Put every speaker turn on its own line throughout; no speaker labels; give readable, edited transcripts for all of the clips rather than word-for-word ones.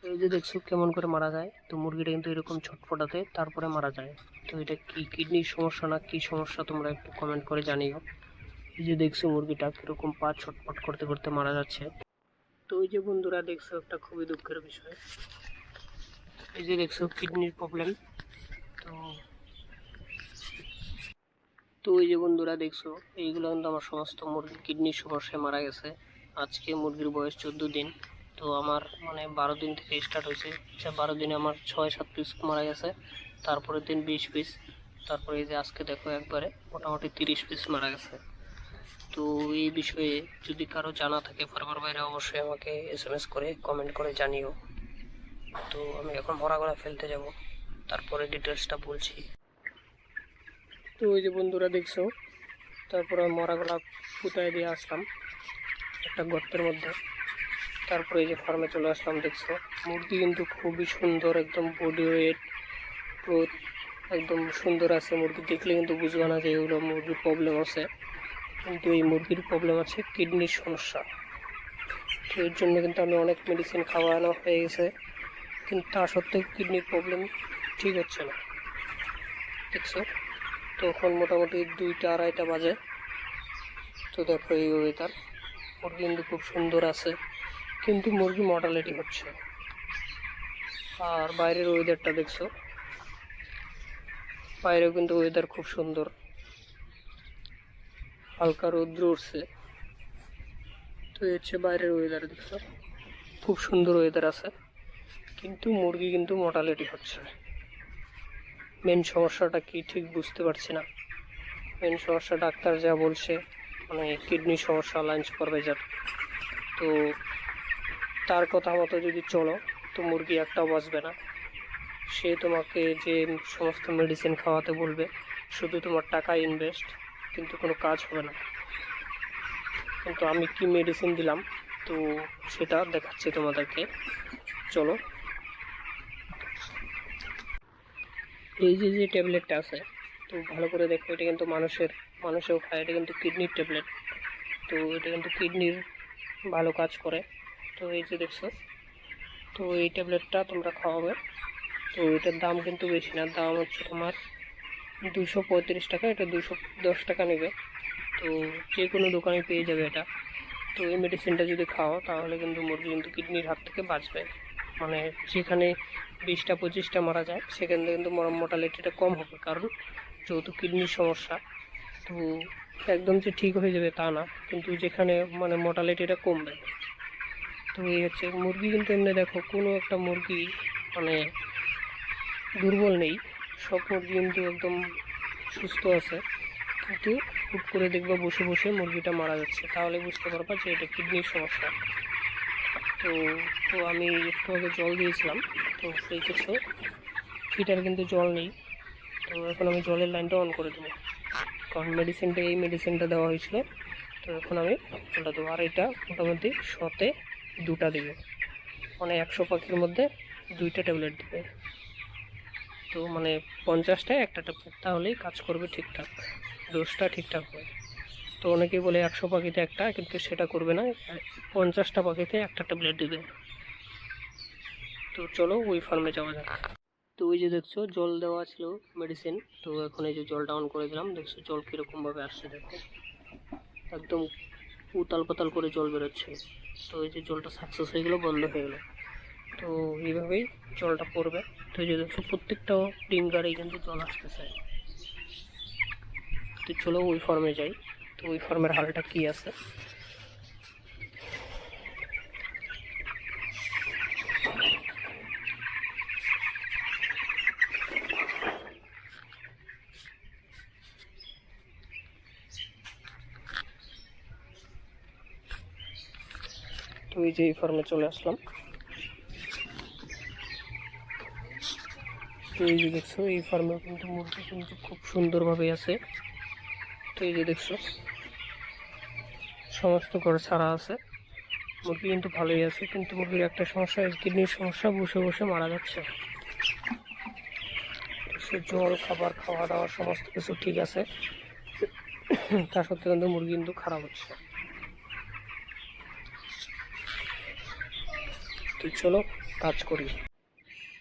এই যে দেখছো কেমন করে মারা যায়। তো মুরগিটা কিন্তু এরকম ছটফটাতে তারপরে মারা যায়। তো এটা কি কিডনির সমস্যা না কি সমস্যা তোমরা একটু কমেন্ট করে জানিও। এই যে দেখছো মুরগিটা কিরকম পা ছটফট করতে করতে মারা যাচ্ছে। তো ওই যে বন্ধুরা দেখছো একটা খুবই দুঃখের বিষয়। এই যে দেখছো কিডনির প্রবলেম। তো তো ওই যে বন্ধুরা দেখছো এইগুলো কিন্তু আমার সমস্ত মুরগি কিডনির সমস্যায় মারা গেছে। আজকে মুরগির বয়স 14 দিন। তো আমার 12 দিন থেকে স্টার্ট হয়েছে। আচ্ছা 12 দিনে আমার 6-7 পিস মারা গেছে। তারপরের দিন 20 পিস। তারপরে এই যে আজকে দেখো একবারে মোটামুটি 30 পিস মারা গেছে। তো এই বিষয়ে যদি কারো জানা থাকে ফার্মার বাইরে অবশ্যই আমাকে SMS করে কমেন্ট করে জানিও। তো আমি এখন মরাগলা ফেলতে যাব, তারপরে ডিটেলসটা বলছি। তো ওই যে বন্ধুরা দেখছো তারপরে মরাগলা পুঁতায় দিয়ে আসলাম একটা গর্তের মধ্যে। তারপরে এই যে ফার্মে চলে আসলাম। দেখছো মুরগি কিন্তু খুবই সুন্দর, একদম বডি ওয়েট গ্রোথ একদম সুন্দর আছে। মুরগি দেখলে কিন্তু বুঝবে না যে এগুলো মুরগির প্রবলেম আছে, কিন্তু এই মুরগির প্রবলেম আছে কিডনির সমস্যা। তো এর জন্য কিন্তু আমি অনেক মেডিসিন খাওয়ানো হয়ে গেছে, কিন্তু তা সত্ত্বেও কিডনির প্রবলেম ঠিক হচ্ছে না। দেখছো তো এখন মোটামুটি 2টা-2:30 বাজে। তো দেখো এই ওয়েদার, মুরগি কিন্তু খুব সুন্দর আছে, কিন্তু মুরগি মর্টালিটি হচ্ছে। আর বাইরের ওয়েদারটা দেখছো, বাইরেও কিন্তু ওয়েদার খুব সুন্দর, হালকা রৌদ্র উঠছে। তো এই হচ্ছে বাইরের ওয়েদার। দেখছো খুব সুন্দর ওয়েদার আছে, কিন্তু মুরগি কিন্তু মর্টালিটি হচ্ছে। মেন সমস্যাটা কি ঠিক বুঝতে পারছি না। মেন সমস্যা ডাক্তার যা বলছে কিডনি সমস্যা, লাঞ্চ করবে যার। তো তার কথা মতো যদি চলো তো মুরগি একটাও বাঁচবে না। সে তোমাকে যে সমস্ত মেডিসিন খাওয়াতে বলবে শুধু তোমার টাকা ইনভেস্ট, কিন্তু কোনো কাজ হবে না। কিন্তু আমি কি মেডিসিন দিলাম তো সেটা দেখাচ্ছি তোমাদেরকে, চলো। এই যে যে ট্যাবলেটটা আছে তো ভালো করে দেখো, এটা কিন্তু মানুষেও খায়। এটা কিন্তু কিডনির ট্যাবলেট। তো এটা কিন্তু কিডনির ভালো কাজ করে। তো এই যে দেখছো, তো এই ট্যাবলেটটা তোমরা খাওয়াবে। তো এটার দাম কিন্তু বেশি না, দাম হচ্ছে তোমার 235 টাকা। এটা 210 টাকা নেবে। তো যে কোনো দোকানে পেয়ে যাবে এটা। তো এই মেডিসিনটা যদি খাও তাহলে কিন্তু মুরগি কিন্তু কিডনির হাত থেকে বাঁচবে। যেখানে 20টা-25টা মারা যায় সেখানে কিন্তু মর্টালিটিটা কম হবে, কারণ যেহেতু কিডনির সমস্যা। তো একদম যে ঠিক হয়ে যাবে তা না, কিন্তু যেখানে মর্টালিটিটা কমবে। তো এই হচ্ছে মুরগি কিন্তু এমনি দেখো কোনো একটা মুরগি মানে দুর্বল নেই, সব মুরগি কিন্তু একদম সুস্থ আছে। কিন্তু হুট করে দেখবা বসে বসে মুরগিটা মারা যাচ্ছে, তাহলে বুঝতে পারবা যে এটা কিডনির সমস্যা। তো তো আমি একটু আগে জল দিয়েছিলাম, তো সেই ক্ষেত্রে ফিটার কিন্তু জল নেই। তো এখন আমি জলের লাইনটা অন করে দেবো, কারণ এই মেডিসিনটা দেওয়া হয়েছিল। তো এখন আমি জলটা দেবো। আর এটা মোটামুটি 100-তে 2টা দেবে, 100 পাখির মধ্যে 2টা ট্যাবলেট দেবে। তো 50টায় একটা ট্যাবলেট, তাহলেই কাজ করবে ঠিকঠাক, ডোজটা ঠিকঠাক হয়। তো অনেকেই বলে 100 পাখিতে একটা, কিন্তু সেটা করবে না, 50টা পাখিতে একটা ট্যাবলেট দেবে। তো চলো ওই ফার্মে যাওয়া যাক। তো ওই যে দেখছো জল দেওয়া ছিল মেডিসিন, তো এখন এই যে জলটা অন করে দিলাম। দেখছো জল কীরকমভাবে আসছে, দেখো একদম উতাল পাতাল করে জল বেরোচ্ছে। তো এই যে জলটা সাকসেস হয়ে গেলো, বন্ধ হয়ে গেলো। তো এইভাবেই জলটা পড়বে। তো এই যে দেখছো প্রত্যেকটা ডিঙ্গারেই কিন্তু জল আসতেছে। তো চলো ওই ফার্মে যাই। তো ওই ফার্মের হালটা কি আছে। তো এই যে এই ফার্মে চলে আসলাম। তো এই যে দেখছো এই ফার্মে কিন্তু মুরগি কিন্তু খুব সুন্দরভাবে আছে। তো এই যে দেখছো সমস্ত ঘর ছাড়া আছে, মুরগি কিন্তু ভালোই আছে। কিন্তু মুরগির একটা সমস্যা, কিডনির সমস্যা, বসে বসে মারা যাচ্ছে। সে জল, খাবার, খাওয়া দাওয়া সমস্ত কিছু ঠিক আছে, তা সত্ত্বেও কিন্তু মুরগি কিন্তু খারাপ হচ্ছে। তো তো চলো কাজ করি।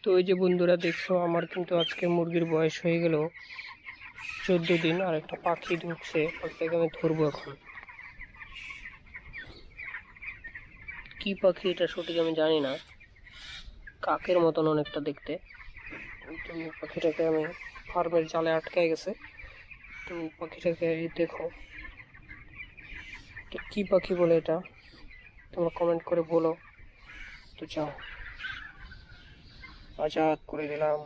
তো এই যে বন্ধুরা দেখছো, আমার কিন্তু আজকে মুরগির বয়স হয়ে গেল 14 দিন। আর একটা পাখি ঢুকছে, পাখিটাকে আমি ধরবো এখন। কি পাখি এটা সঠিক আমি জানি না, কাকের মতন অনেকটা দেখতে। তো পাখিটাকে আমি ফার্মের জালে আটকে গেছে। তো পাখিটাকে দেখো, এটা কি পাখি বলে এটা তোমরা কমেন্ট করে বলো। তো যাও, আজাদ করে দিলাম।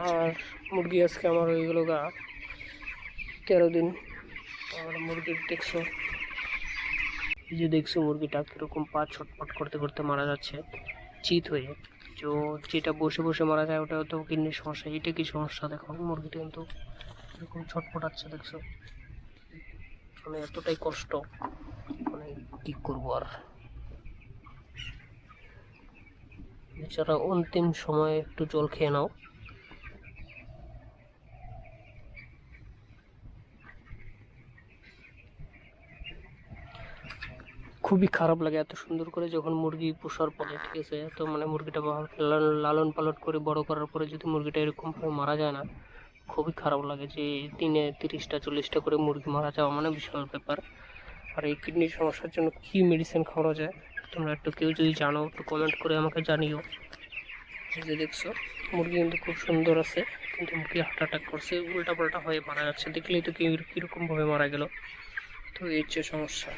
আর মুরগি আজকে আমার হয়ে গেল 13 দিন। আর মুরগির দেখছো, এই যে দেখছো মুরগিটা কিরকম পা ছটফট করতে করতে মারা যাচ্ছে চিত হয়ে। তো যেটা বসে বসে মারা যায় ওটা তো কিডনির সমস্যা। এটা কি সমস্যা দেখো, মুরগিটা কিন্তু এরকম ছটফটাচ্ছে দেখছো, মানে এতটাই কষ্ট, মানে কি করবো আর। এছাড়া অন্তিম সময়ে একটু জল খেয়ে নাও। খুবই খারাপ লাগে এত সুন্দর করে যখন মুরগি পোষার পরে, ঠিক আছে, তো মানে মুরগিটা লালন পালন করে বড় করার পরে যদি মুরগিটা এরকম ভাবে মারা যায় না, খুবই খারাপ লাগে। যে দিনে 30টা 40টা করে মুরগি মারা যাওয়া মানে বিশাল ব্যাপার। আর এই কিডনির সমস্যার জন্য কি মেডিসিন খাওয়া যায় তোমরা একটু কেউ যদি জানো একটু কমেন্ট করে আমাকে জানিও। এই যে দেখছো মুরগি কিন্তু খুব সুন্দর আছে, কিন্তু মুরগি হার্ট অ্যাটাক করছে, উল্টা পাল্টা হয়ে মারা যাচ্ছে। দেখলেই তো কিরকম ভাবে মারা গেল। তো এই হচ্ছে সমস্যা।